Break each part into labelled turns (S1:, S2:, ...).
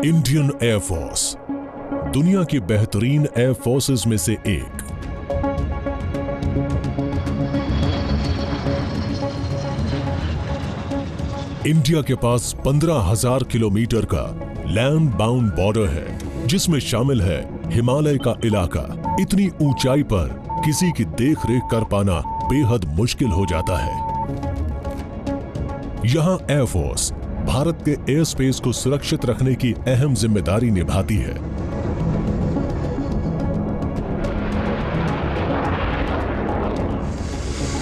S1: Indian air force दुनिया की बेहतरीन एयर फोर्सेस में से एक। इंडिया के पास 15,000 किलोमीटर का लैंड बाउंड बॉर्डर है, जिसमें शामिल है हिमालय का इलाका। इतनी ऊंचाई पर किसी की देखरेख कर पाना बेहद मुश्किल हो जाता है। यहां एयरफोर्स भारत के एयर स्पेस को सुरक्षित रखने की अहम जिम्मेदारी निभाती है।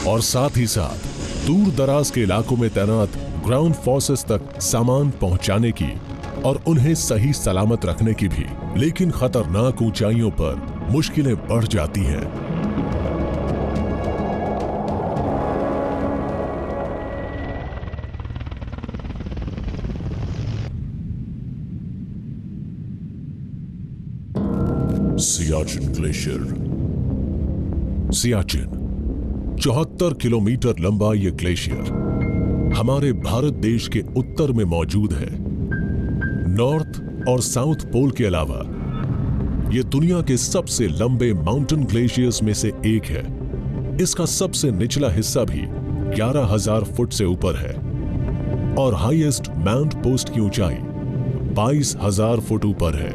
S1: और साथ ही साथ दूर दराज के इलाकों में तैनात ग्राउंड फोर्सेस तक सामान पहुंचाने की और उन्हें सही सलामत रखने की भी। लेकिन खतरनाक ऊंचाइयों पर मुश्किलें बढ़ जाती हैं। सियाचिन ग्लेशियर। सियाचिन 74 किलोमीटर लंबा ये ग्लेशियर हमारे भारत देश के उत्तर में मौजूद है। नॉर्थ और साउथ पोल के अलावा ये दुनिया के सबसे लंबे माउंटेन ग्लेशियर्स में से एक है। इसका सबसे निचला हिस्सा भी 11,000 फुट से ऊपर है और हाईएस्ट माउंट पोस्ट की ऊंचाई 22,000 फुट ऊपर है।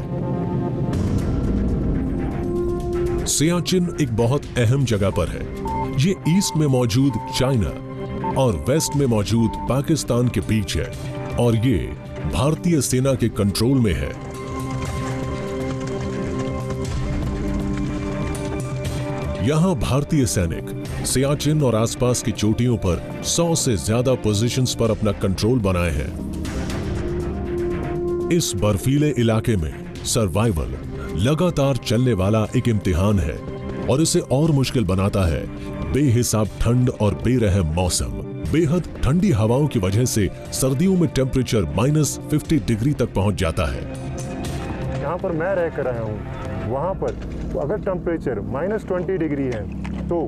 S1: सियाचिन एक बहुत अहम जगह पर है। ये ईस्ट में मौजूद चाइना और वेस्ट में मौजूद पाकिस्तान के बीच है और ये भारतीय सेना के कंट्रोल में है। यहां भारतीय सैनिक सियाचिन और आसपास की चोटियों पर 100 से ज्यादा पोजीशंस पर अपना कंट्रोल बनाए हैं। इस बर्फीले इलाके में सर्वाइवल लगातार चलने वाला एक इम्तिहान है और इसे और मुश्किल बनाता है बेहिसाब ठंड और बेरहम मौसम। बेहद ठंडी हवाओं की वजह से सर्दियों में टेम्परेचर -50 डिग्री तक पहुंच जाता है।
S2: यहाँ पर मैं रह कर आया हूँ, वहाँ पर तो अगर टेम्परेचर -20 डिग्री है तो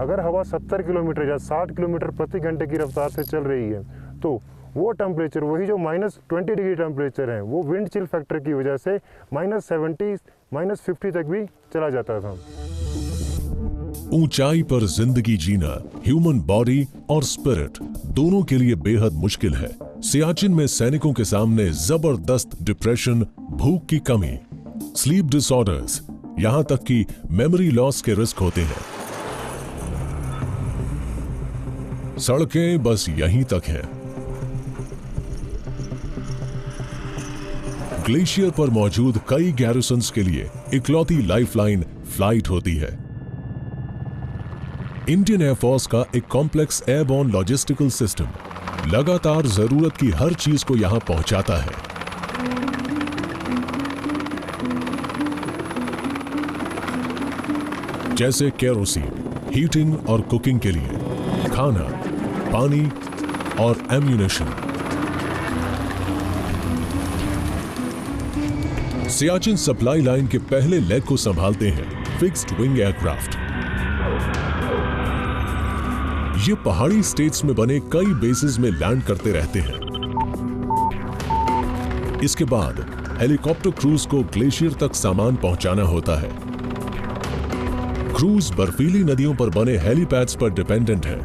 S2: अगर हवा 70 किलोमीटर या 60 किलोमीटर प्रति घंटे की रफ्तार से चल रही है तो वो टेम्परेचर, वही जो -20 डिग्री टेम्परेचर है, वो विंड चिल फैक्टर की वजह से -70 -50 तक भी चला जाता था।
S1: ऊंचाई पर जिंदगी जीना ह्यूमन बॉडी और स्पिरिट दोनों के लिए बेहद मुश्किल है। सियाचिन में सैनिकों के सामने जबरदस्त डिप्रेशन, भूख की कमी, स्लीप डिसऑर्डर्स, यहां तक कि मेमोरी लॉस के रिस्क होते हैं। सड़कें बस यहीं तक हैं। ग्लेशियर पर मौजूद कई गैरिसन्स के लिए इकलौती लाइफलाइन फ्लाइट होती है। इंडियन एयरफोर्स का एक कॉम्प्लेक्स एयरबोर्न लॉजिस्टिकल सिस्टम लगातार जरूरत की हर चीज को यहां पहुंचाता है। जैसे केरोसिन, हीटिंग और कुकिंग के लिए, खाना, पानी और एम्यूनेशन। सियाचिन सप्लाई लाइन के पहले लेग को संभालते हैं फिक्स्ड विंग एयरक्राफ्ट। ये पहाड़ी स्टेट्स में बने कई बेसेस में लैंड करते रहते हैं। इसके बाद हेलीकॉप्टर क्रूज को ग्लेशियर तक सामान पहुंचाना होता है। क्रूज बर्फीली नदियों पर बने हेलीपैड्स पर डिपेंडेंट है।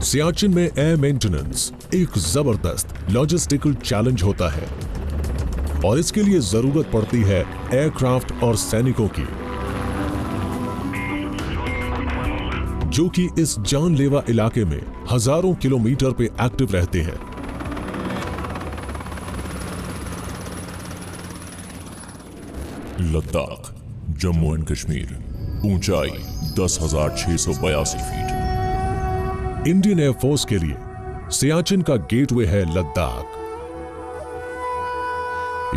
S1: सियाचिन में एयर मेंटेनेंस एक जबरदस्त लॉजिस्टिकल चैलेंज होता है और इसके लिए जरूरत पड़ती है एयरक्राफ्ट और सैनिकों की, जो कि इस जानलेवा इलाके में हजारों किलोमीटर पे एक्टिव रहते हैं।
S3: लद्दाख, जम्मू एंड कश्मीर, ऊंचाई 10,682 फीट।
S1: इंडियन एयरफोर्स के लिए सियाचिन का गेटवे है लद्दाख।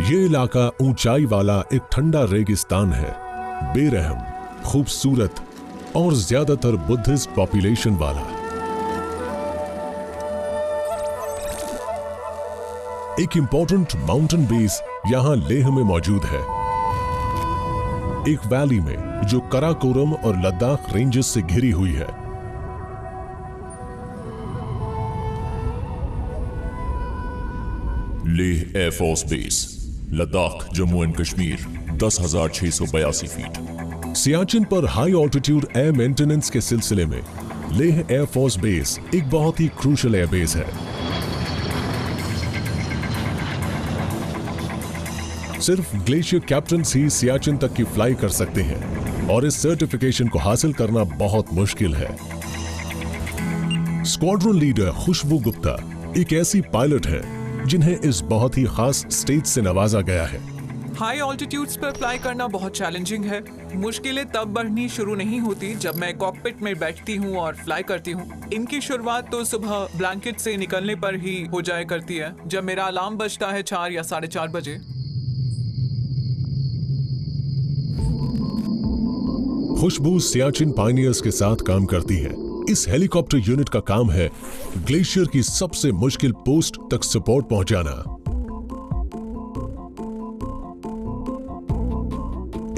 S1: ये इलाका ऊंचाई वाला एक ठंडा रेगिस्तान है, बेरहम, खूबसूरत और ज्यादातर बुद्धिस्ट पॉपुलेशन वाला। एक इंपॉर्टेंट माउंटेन बेस यहां लेह में मौजूद है, एक वैली में जो कराकोरम और लद्दाख रेंजेस से घिरी हुई है।
S3: Leh air force base, Ladakh, Jammu and Kashmir, 10,682 feet.
S1: Siachen पर हाई ऑल्टीट्यूड एयर मेंटेनेंस के सिलसिले में लेह एयरफोर्स बेस एक बहुत ही क्रूशल एयरबेस है। सिर्फ ग्लेशियर कैप्टन्स ही सियाचिन तक की फ्लाई कर सकते हैं और इस सर्टिफिकेशन को हासिल करना बहुत मुश्किल है। स्क्वाड्रन लीडर खुशबू गुप्ता एक ऐसी पायलट है जिन्हें इस बहुत ही खास स्टेज से नवाजा गया है।
S4: हाई ऑल्टीट्यूड्स पर फ्लाई करना बहुत चैलेंजिंग है। मुश्किलें तब बढ़नी शुरू नहीं होती जब मैं कॉकपिट में बैठती हूँ और फ्लाई करती हूँ। इनकी शुरुआत तो सुबह ब्लैंकेट से निकलने पर ही हो जाया करती है, जब मेरा अलार्म बजता है 4 या 4:30 बजे।
S1: खुशबू सियाचिन पायनियर्स के साथ काम करती है। इस हेलीकॉप्टर यूनिट का काम है ग्लेशियर की सबसे मुश्किल पोस्ट तक सपोर्ट पहुंचाना।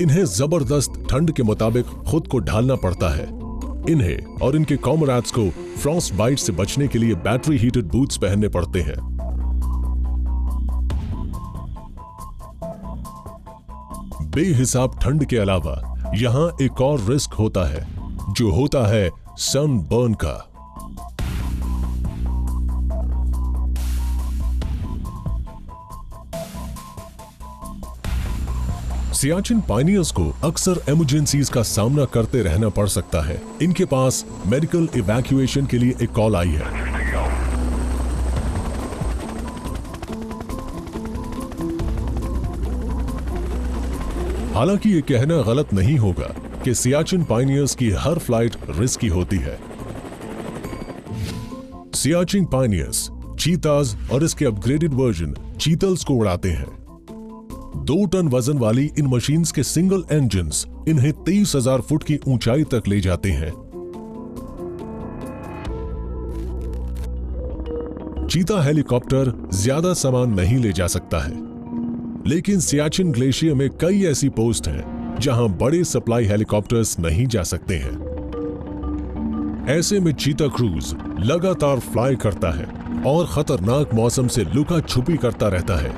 S1: इन्हें जबरदस्त ठंड के मुताबिक खुद को ढालना पड़ता है। इन्हें और इनके कॉमरेड्स को फ्रॉस्ट बाइट से बचने के लिए बैटरी हीटेड बूट्स पहनने पड़ते हैं। बेहिसाब ठंड के अलावा यहां एक और रिस्क होता है, जो होता है सन बर्न का। सियाचिन पायनियर्स को अक्सर इमरजेंसीज का सामना करते रहना पड़ सकता है। इनके पास मेडिकल इवैक्यूएशन के लिए एक कॉल आई है। हालांकि ये कहना गलत नहीं होगा कि सियाचिन पायनियर्स की हर फ्लाइट रिस्की होती है। सियाचिन पायनियर्स चीताज और इसके अपग्रेडेड वर्जन चीतल्स को उड़ाते हैं। 2 टन वजन वाली इन मशीन्स के सिंगल इंजन्स इन्हें 23,000 फुट की ऊंचाई तक ले जाते हैं। चीता हेलीकॉप्टर ज्यादा सामान नहीं ले जा सकता है, लेकिन सियाचिन ग्लेशियर में कई ऐसी पोस्ट हैं जहां बड़े सप्लाई हेलीकॉप्टर्स नहीं जा सकते हैं। ऐसे में चीता क्रूज लगातार फ्लाई करता है और खतरनाक मौसम से लुका छुपी करता रहता है।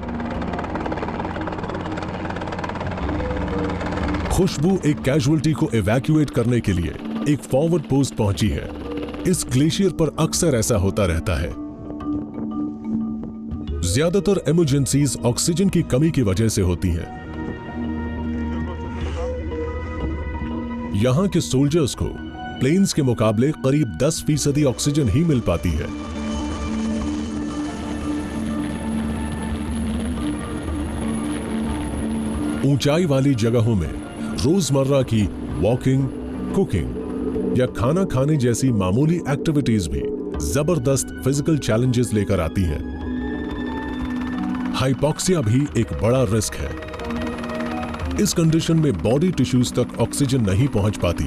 S1: खुशबू एक कैजुअल्टी को इवैक्यूएट करने के लिए एक फॉरवर्ड पोस्ट पहुंची है। इस ग्लेशियर पर अक्सर ऐसा होता रहता है। ज्यादातर इमरजेंसीज ऑक्सीजन की कमी की वजह से होती हैं। यहां के सोल्जर्स को प्लेन्स के मुकाबले करीब 10% ऑक्सीजन ही मिल पाती है। ऊंचाई वाली जगहों में रोजमर्रा की वॉकिंग, कुकिंग या खाना खाने जैसी मामूली एक्टिविटीज भी जबरदस्त फिजिकल चैलेंजेस लेकर आती हैं। हाइपोक्सिया भी एक बड़ा रिस्क है। इस कंडीशन में बॉडी टिश्यूज तक ऑक्सीजन नहीं पहुंच पाती।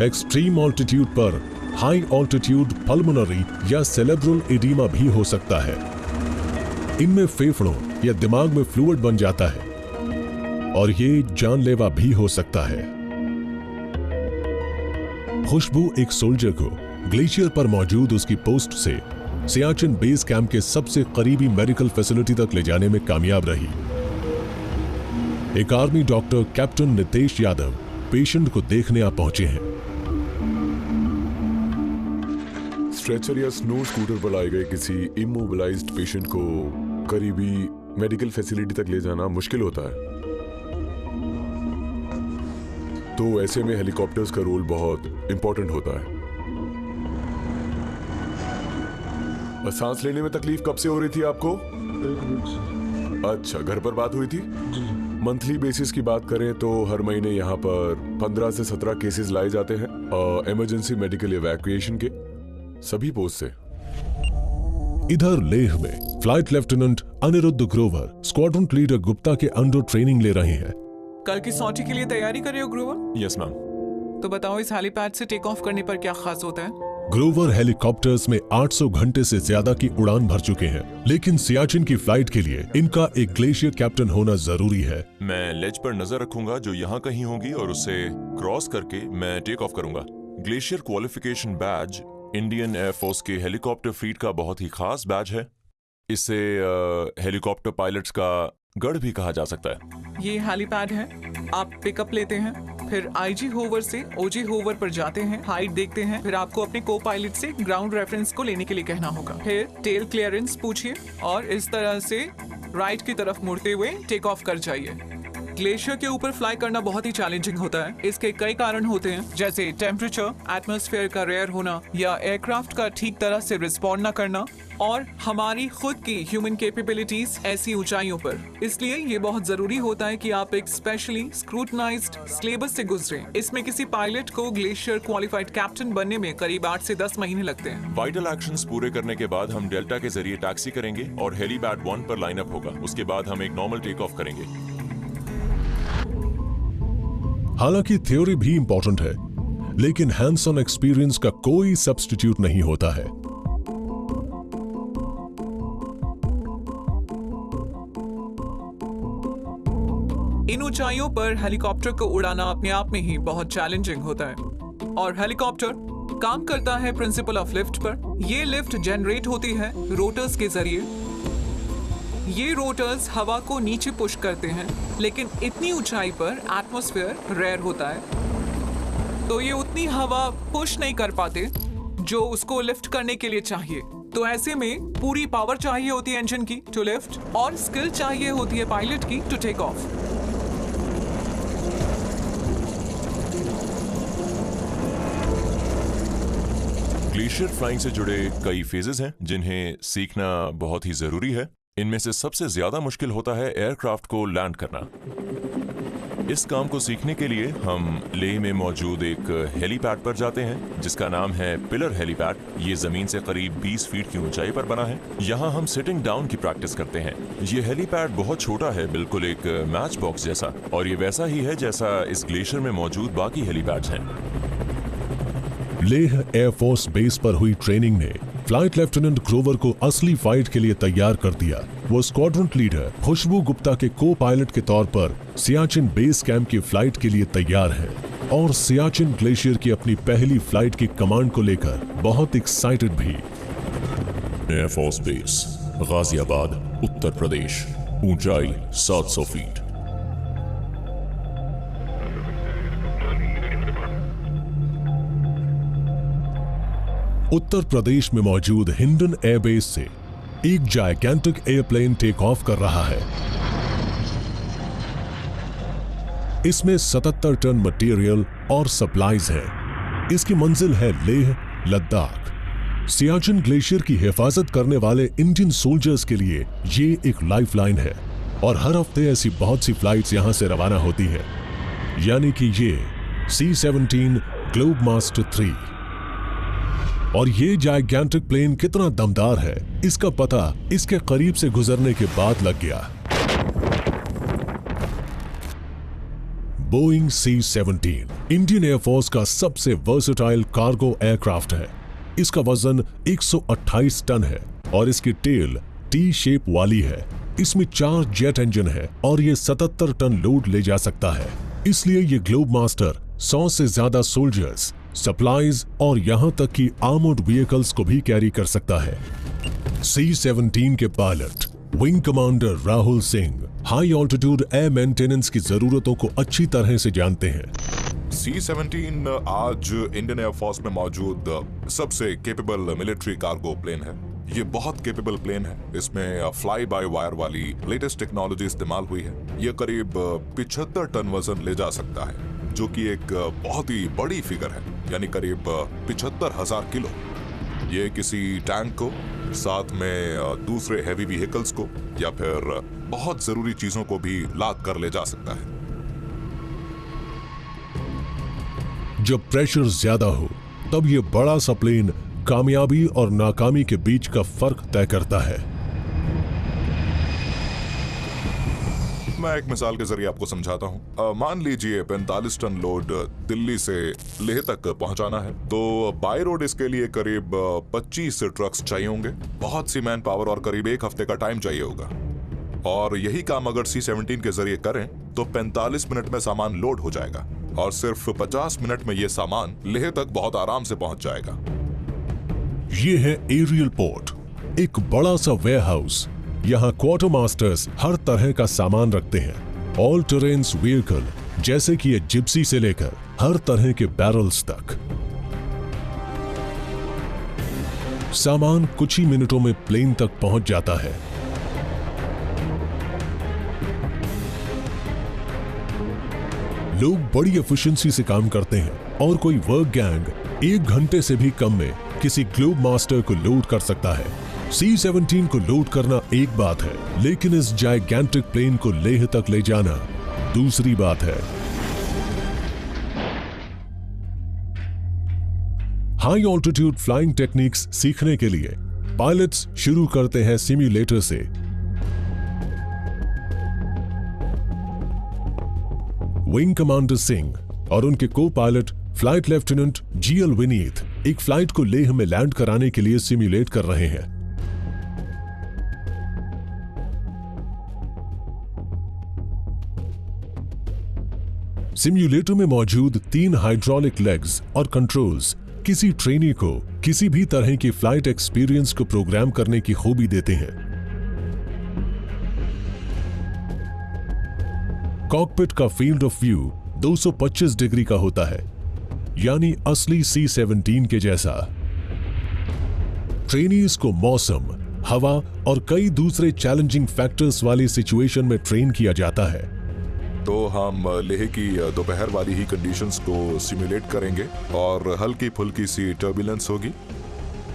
S1: एक्सट्रीम ऑल्टीट्यूड पर हाई ऑल्टीट्यूड पल्मोनरी या सेरेब्रल एडीमा भी हो सकता है। इनमें फेफड़ों या दिमाग में फ्लूइड बन जाता है और ये जानलेवा भी हो सकता है। खुशबू एक सोल्जर को ग्लेशियर पर मौजूद उसकी पोस्ट से सियाचिन बेस कैंप के सबसे करीबी मेडिकल फैसिलिटी तक ले जाने में कामयाब रही। एक army doctor captain Nitesh Yadav patient को देखने आ पहुंचे हैं।
S5: स्ट्रेचर या स्नो स्कूटर पर लाए गए किसी इमोबिलाइज्ड पेशेंट को करीबी मेडिकल फैसिलिटी तक ले जाना मुश्किल होता है, तो ऐसे में हेलीकॉप्टर्स का रोल बहुत इंपॉर्टेंट होता है। और सांस लेने में तकलीफ कब से हो रही थी आपको?
S2: 1 वीक से।
S5: अच्छा, घर पर बात हुई थी?
S2: जी।
S5: मंथली बेसिस की बात करें तो हर महीने यहाँ पर 15 से 17 केसेस लाए जाते हैं इमरजेंसी मेडिकल इवैक्यूएशन के, सभी पोस्ट से।
S1: इधर लेह में flight lieutenant Anirudh Grover squadron leader Gupta के अंडर ट्रेनिंग ले रहे हैं।
S4: कल की सॉटी के लिए तैयारी कर रहे हो ग्रोवर?
S3: Yes ma'am.
S4: तो बताओ, इस हेलीपैड से टेक ऑफ करने पर क्या खास होता है?
S1: ग्रोवर हेलीकॉप्टर्स में 800 घंटे से ज्यादा की उड़ान भर चुके हैं, लेकिन सियाचिन की फ्लाइट के लिए इनका एक ग्लेशियर कैप्टन होना जरूरी है।
S3: मैं लेज पर नजर रखूंगा जो यहाँ कहीं होगी और उसे क्रॉस करके मैं टेक ऑफ करूंगा। Glacier qualification badge Indian air force के हेलीकॉप्टर फ्लीट का बहुत ही खास बैच है। इसे हेलीकॉप्टर पायलट्स का गढ़ भी कहा जा सकता है।
S4: ये हेलीपैड है। आप पिकअप लेते हैं, फिर आईजी होवर से ओजी होवर पर जाते हैं, हाइट देखते हैं, फिर आपको अपने को पायलट से ग्राउंड रेफरेंस को लेने के लिए कहना होगा। फिर टेल क्लियरेंस पूछिए और इस तरह से राइट की तरफ मुड़ते हुए टेक ऑफ कर जाइए। ग्लेशियर के ऊपर फ्लाई करना बहुत ही चैलेंजिंग होता है। इसके कई कारण होते हैं, जैसे टेम्परेचर, एटमॉस्फेयर का रेयर होना या एयरक्राफ्ट का ठीक तरह से रिस्पॉन्ड न करना और हमारी खुद की ह्यूमन कैपेबिलिटीज ऐसी ऊंचाइयों पर। इसलिए ये बहुत जरूरी होता है कि आप एक स्पेशली स्क्रूटनाइज्ड सिलेबस से गुजरें। इसमें किसी पायलट को ग्लेशियर क्वालिफाइड कैप्टन बनने में करीब 8 से 10 महीने लगते हैं।
S3: वाइटल एक्शंस पूरे करने के बाद हम डेल्टा के जरिए टैक्सी करेंगे और हेलीपैड 1 पर लाइनअप होगा। उसके बाद हम एक नॉर्मल टेक ऑफ करेंगे।
S1: हालांकि थ्योरी भी इंपॉर्टेंट है, लेकिन हैंड्स ऑन एक्सपीरियंस का कोई सब्स्टिट्यूट नहीं होता है।
S4: इन ऊंचाइयों पर हेलीकॉप्टर को उड़ाना अपने आप में ही बहुत चैलेंजिंग होता है और हेलीकॉप्टर काम करता है प्रिंसिपल ऑफ लिफ्ट पर। ये लिफ्ट जनरेट होती है रोटर्स के जरिए। ये रोटर्स हवा को नीचे पुश करते हैं, लेकिन इतनी ऊंचाई पर एटमॉस्फेयर रेयर होता है, तो ये उतनी हवा पुश नहीं कर पाते जो उसको लिफ्ट करने के लिए चाहिए। तो ऐसे में पूरी पावर चाहिए होती है इंजन की टू लिफ्ट और स्किल चाहिए होती है पायलट की to take off.
S3: Glacier flying से जुड़े कई फेजेस हैं जिन्हें सीखना बहुत ही जरूरी है। इनमें से सबसे ज्यादा मुश्किल होता है एयरक्राफ्ट को लैंड करना। इस काम को सीखने के लिए हम लेह में मौजूद एक हेलीपैड पर जाते हैं जिसका नाम है पिलर हेलीपैड। ये जमीन से करीब 20 फीट की ऊंचाई पर बना है। यहाँ हम सिटिंग डाउन की प्रैक्टिस करते हैं। ये हेलीपैड बहुत छोटा है, बिल्कुल एक मैच बॉक्स जैसा, और ये वैसा ही है जैसा इस ग्लेशियर में मौजूद बाकी हेलीपैड्स हैं।
S1: लेह एयरफोर्स बेस पर हुई ट्रेनिंग ने फ्लाइट लेफ्टिनेंट ग्रोवर को असली फाइट के लिए तैयार कर दिया। वो स्क्वाड्रन लीडर खुशबू गुप्ता के को पायलट के तौर पर सियाचिन बेस कैंप की फ्लाइट के लिए तैयार है और सियाचिन ग्लेशियर की अपनी पहली फ्लाइट की कमांड को लेकर बहुत एक्साइटेड भी।
S3: Air force base, Ghaziabad, Uttar Pradesh. ऊंचाई 700 फीट।
S1: उत्तर प्रदेश में मौजूद हिंडन एयरबेस से एक जायगेंटिक एयरप्लेन टेक ऑफ कर रहा है। इसमें 77 टन मटेरियल और सप्लाईज हैं। इसकी मंजिल है लेह, लद्दाख। सियाचिन ग्लेशियर की हिफाजत करने वाले इंडियन सोल्जर्स के लिए ये एक लाइफलाइन है और हर हफ्ते ऐसी बहुत सी फ्लाइट्स यहां से रवाना होती हैं। यानी कि ये C-17 ग्लोबमास्टर 3 और ये जायगेंटिक प्लेन कितना दमदार है इसका पता इसके करीब से गुजरने के बाद लग गया। बोइंग C-17 इंडियन एयरफोर्स का सबसे वर्सेटाइल कार्गो एयरक्राफ्ट है। इसका वजन 128 टन है और इसकी टेल टी शेप वाली है। इसमें 4 जेट इंजन है और ये 77 टन लोड ले जा सकता है। इसलिए ये ग्लोबमास्टर 100 से ज्यादा सोल्जर्स, सप्लाईज और यहां तक कि आर्मर्ड व्हीकल्स को भी कैरी कर सकता है। C-17 के pilot wing commander Rahul Singh high altitude air maintenance की जरूरतों को अच्छी तरह से जानते हैं।
S6: C-17 आज इंडियन एयरफोर्स में मौजूद सबसे केपेबल मिलिट्री कार्गो प्लेन है। ये बहुत केपेबल प्लेन है। इसमें फ्लाई बाय वायर वाली लेटेस्ट टेक्नोलॉजी इस्तेमाल हुई है। ये करीब 75 टन वजन ले जा सकता है, जो कि एक बहुत ही बड़ी फिगर है, यानी करीब 75,000 किलो। ये किसी टैंक को, साथ में दूसरे हैवी व्हीकल्स को या फिर बहुत जरूरी चीजों को भी लाद कर ले जा सकता है।
S1: जब प्रेशर ज्यादा हो तब ये बड़ा सा प्लेन कामयाबी और नाकामी के बीच का फर्क तय करता है।
S6: मैं एक मिसाल के जरिए आपको समझाता हूँ। मान लीजिए 45 टन लोड दिल्ली से लेह तक पहुंचाना है, तो बाय रोड इसके लिए करीब 25 ट्रक्स चाहिए होंगे, बहुत सी मैन पावर और करीब 1 हफ्ते का टाइम चाहिए होगा। और यही काम अगर C-17 के जरिए करें तो 45 मिनट में सामान लोड हो जाएगा और सिर्फ 50 मिनट में यह सामान लेह तक बहुत आराम से पहुंच जाएगा।
S1: ये है एरियल पोर्ट, एक बड़ा सा वेयरहाउस। यहाँ क्वार्टर मास्टर्स हर तरह का सामान रखते हैं। ऑल टेरेन्स व्हीकल जैसे कि ये जिप्सी से लेकर हर तरह के बैरल्स तक। सामान कुछ ही मिनटों में प्लेन तक पहुंच जाता है। लोग बड़ी एफिशिएंसी से काम करते हैं और कोई वर्क गैंग 1 घंटे से भी कम में किसी ग्लोब मास्टर को लोड कर सकता है। C-17 को लोड करना एक बात है, लेकिन इस जायगेंटिक प्लेन को लेह तक ले जाना दूसरी बात है। हाई ऑल्टीट्यूड फ्लाइंग टेक्निक्स सीखने के लिए पायलट्स शुरू करते हैं सिम्युलेटर से। विंग कमांडर सिंह और उनके को pilot flight lieutenant GL Vineet एक फ्लाइट को लेह में लैंड कराने के लिए सिम्युलेट कर रहे हैं। सिम्युलेटर में मौजूद 3 हाइड्रोलिक लेग्स और कंट्रोल्स किसी ट्रेनी को किसी भी तरह की फ्लाइट एक्सपीरियंस को प्रोग्राम करने की खूबी देते हैं। कॉकपिट का फील्ड ऑफ व्यू 225 डिग्री का होता है, यानी असली C-17 के जैसा। ट्रेनीज को मौसम, हवा और कई दूसरे चैलेंजिंग फैक्टर्स वाली सिचुएशन में ट्रेन किया जाता है।
S6: तो हम लेह की दोपहर वाली ही कंडीशंस को सिमुलेट करेंगे और हल्की फुल्की सी टर्बुलेंस होगी,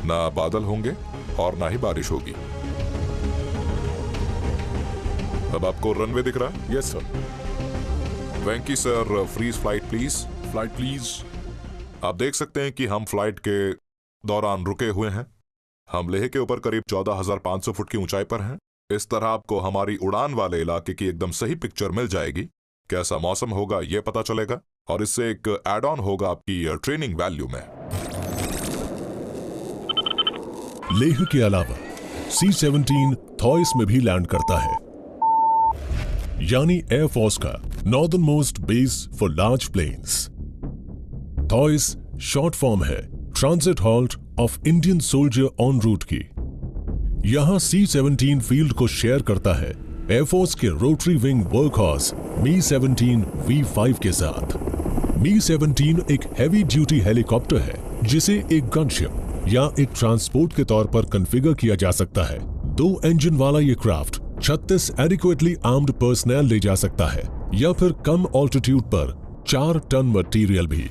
S6: ना बादल होंगे और ना ही बारिश होगी। अब आपको रनवे दिख रहा है?
S5: Yes sir.
S6: Venky sir, freeze flight please.
S5: Flight please.
S6: आप देख सकते हैं कि हम फ्लाइट के दौरान रुके हुए हैं। हम लेह के ऊपर करीब 14,500 फुट की ऊंचाई पर हैं। इस तरह आपको हमारी उड़ान वाले इलाके की एकदम सही पिक्चर मिल जाएगी। कैसा मौसम होगा यह पता चलेगा और इससे एक एड ऑन होगा आपकी ट्रेनिंग वैल्यू में।
S1: लेह के अलावा C-17 थॉइस में भी लैंड करता है, यानी एयरफोर्स का northern most base for large planes. Thoise short form है transit halt of Indian soldier on route की। यहां C-17 फील्ड को शेयर करता है एयरफोर्स के rotary wing workhorse Mi-17 V5 के साथ। Mi-17 एक हैवी ड्यूटी हेलीकॉप्टर है जिसे एक गनशिप या एक ट्रांसपोर्ट के तौर पर कॉन्फ़िगर किया जा सकता है। 2 इंजन वाला ये क्राफ्ट 36 एडिक्वेटली आर्म्ड पर्सनल ले जा सकता है या फिर कम ऑल्टीट्यूड पर 4 टन मटेरियल भी।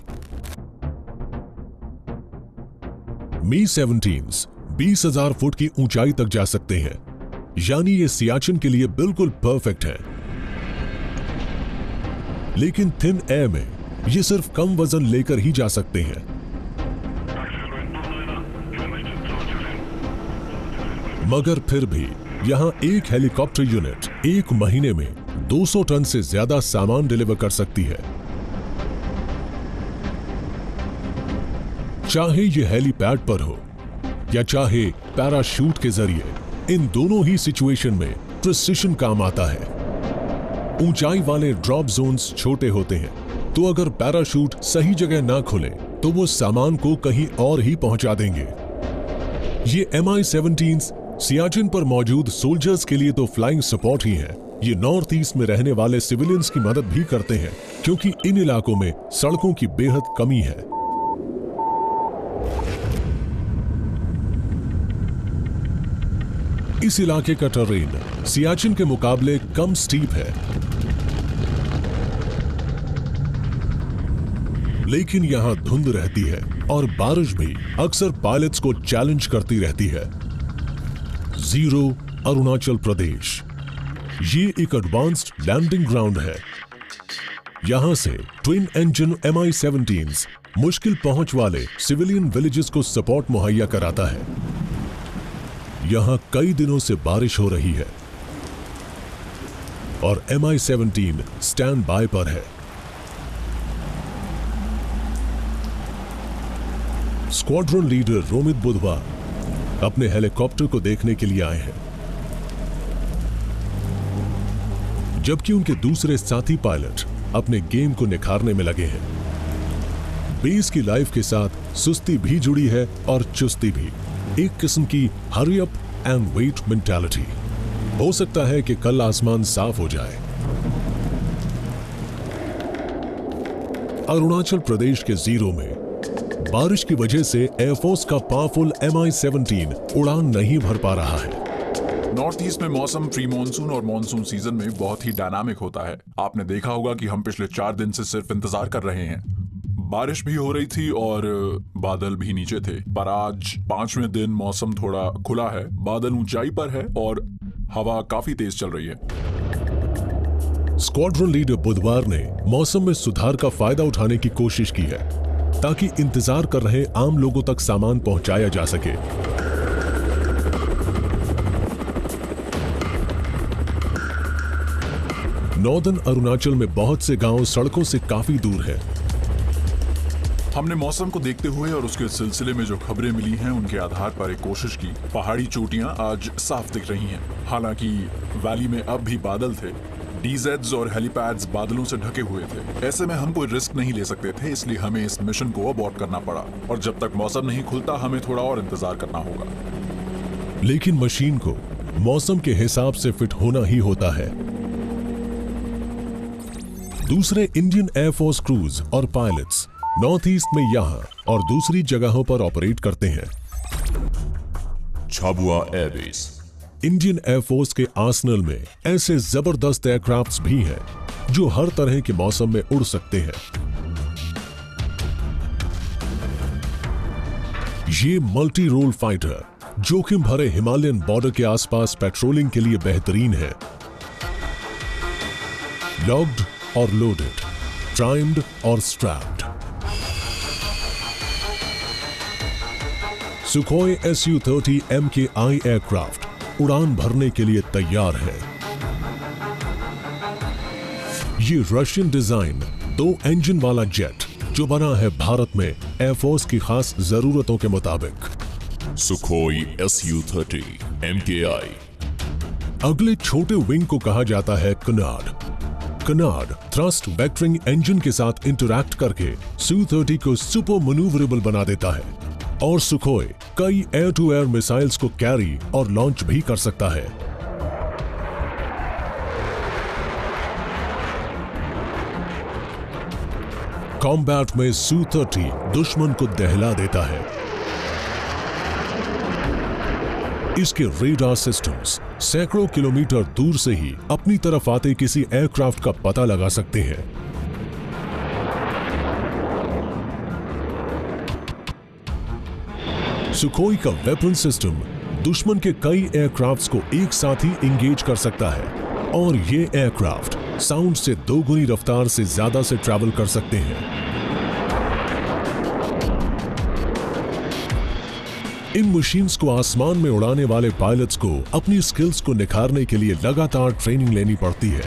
S1: Mi-17s 20,000 फुट की ऊंचाई तक जा सकते हैं, यानी ये सियाचिन के लिए बिल्कुल परफेक्ट है। लेकिन थिन एयर में ये सिर्फ कम वजन लेकर ही जा सकते हैं। मगर फिर भी यहां एक हेलीकॉप्टर यूनिट 1 महीने में 200 टन से ज्यादा सामान डिलीवर कर सकती है। चाहे ये हेलीपैड पर हो या चाहे पैराशूट के जरिए, इन दोनों ही सिचुएशन में प्रिसिशन काम आता है। ऊंचाई वाले ड्रॉप जोन्स छोटे होते हैं, तो अगर पैराशूट सही जगह ना खुले तो वो सामान को कहीं और ही पहुंचा देंगे। ये Mi-17s सियाचिन पर मौजूद सोल्जर्स के लिए तो फ्लाइंग सपोर्ट ही है। ये नॉर्थ ईस्ट में रहने वाले सिविलियंस की मदद भी करते हैं, क्योंकि इन इलाकों में सड़कों की बेहद कमी है। इस इलाके का टेरेन सियाचिन के मुकाबले कम स्टीप है, लेकिन यहां धुंध रहती है और बारिश भी अक्सर पायलट्स को चैलेंज करती रहती है। जीरो अरुणाचल प्रदेश, ये एक एडवांस्ड लैंडिंग ग्राउंड है। यहां से ट्विन इंजन Mi-17s मुश्किल पहुंच वाले सिविलियन विलेजेस को सपोर्ट मुहैया कराता है। यहां कई दिनों से बारिश हो रही है और Mi-17 स्टैंड बाय पर है। स्क्वाड्रन लीडर रोमित बुधवा अपने हेलीकॉप्टर को देखने के लिए आए हैं, जबकि उनके दूसरे साथी पायलट अपने गेम को निखारने में लगे हैं। बेस की लाइफ के साथ सुस्ती भी जुड़ी है और चुस्ती भी, एक किस्म की hurry up and wait mentality. हो सकता है कि कल आसमान साफ हो जाए। अरुणाचल प्रदेश के जीरो में बारिश की वजह से एयरफोर्स का पावरफुल MI-17 उड़ान नहीं भर पा रहा है।
S7: नॉर्थ ईस्ट में मौसम प्री मानसून और मानसून सीजन में बहुत ही डायनामिक होता है। आपने देखा होगा कि हम पिछले 4 दिन से सिर्फ इंतजार कर रहे हैं। बारिश भी हो रही थी और बादल भी नीचे थे, पर आज 5वें दिन मौसम थोड़ा खुला है, बादल ऊंचाई पर है और हवा काफी तेज चल रही है।
S1: स्क्वाड्रन लीडर बुधवार ने मौसम में सुधार का फायदा उठाने की कोशिश की है ताकि इंतजार कर रहे आम लोगों तक सामान पहुंचाया जा सके। नॉर्दर्न अरुणाचल में बहुत से गांव सड़कों से काफी दूर है।
S7: हमने मौसम को देखते हुए और उसके सिलसिले में जो खबरें मिली हैं उनके आधार पर एक कोशिश की। पहाड़ी चोटियां आज साफ दिख रही हैं, हालांकि वैली में अब भी बादल थे। डीजेड्स और हेलीपैड्स बादलों से ढके हुए थे। ऐसे में हम कोई रिस्क नहीं ले सकते थे, इसलिए हमें इस मिशन को अबॉर्ट करना पड़ा और जब तक मौसम नहीं खुलता हमें थोड़ा और इंतजार करना होगा।
S1: लेकिन मशीन को मौसम के हिसाब से फिट होना ही होता है। दूसरे इंडियन एयरफोर्स क्रूज और पायलट्स नॉर्थ ईस्ट में यहां और दूसरी जगहों पर ऑपरेट करते हैं।
S3: झाबुआ एयरबेस।
S1: इंडियन एयरफोर्स के आर्सेनल में ऐसे जबरदस्त एयरक्राफ्ट्स भी हैं जो हर तरह के मौसम में उड़ सकते हैं। ये मल्टी रोल फाइटर जोखिम भरे हिमालयन बॉर्डर के आसपास पेट्रोलिंग के लिए बेहतरीन है। लॉक्ड और लोडेड, प्राइम्ड और strapped. Sukhoi Su-30 MKI aircraft उड़ान भरने के लिए तैयार है। ये रशियन डिजाइन 2 इंजन वाला जेट जो बना है भारत में एयरफोर्स की खास जरूरतों के मुताबिक।
S3: Sukhoi Su-30 MKI।
S1: अगले छोटे विंग को कहा जाता है canard. Canard thrust vectoring engine के साथ इंटरैक्ट करके Su-30 को सुपर मैन्यूवरेबल बना देता है और सुखोई कई एयर टू एयर मिसाइल्स को कैरी और लॉन्च भी कर सकता है। कॉम्बैट में Su-30 दुश्मन को दहला देता है। इसके रेडार सिस्टम्स सैकड़ों किलोमीटर दूर से ही अपनी तरफ आते किसी एयरक्राफ्ट का पता लगा सकते हैं। सुखोई का वेपन सिस्टम दुश्मन के कई एयरक्राफ्ट्स को एक साथ ही इंगेज कर सकता है और ये एयरक्राफ्ट साउंड से 2 गुनी रफ्तार से ज्यादा से ट्रैवल कर सकते हैं। इन मशीन्स को आसमान में उड़ाने वाले पायलट्स को अपनी स्किल्स को निखारने के लिए लगातार ट्रेनिंग लेनी पड़ती है।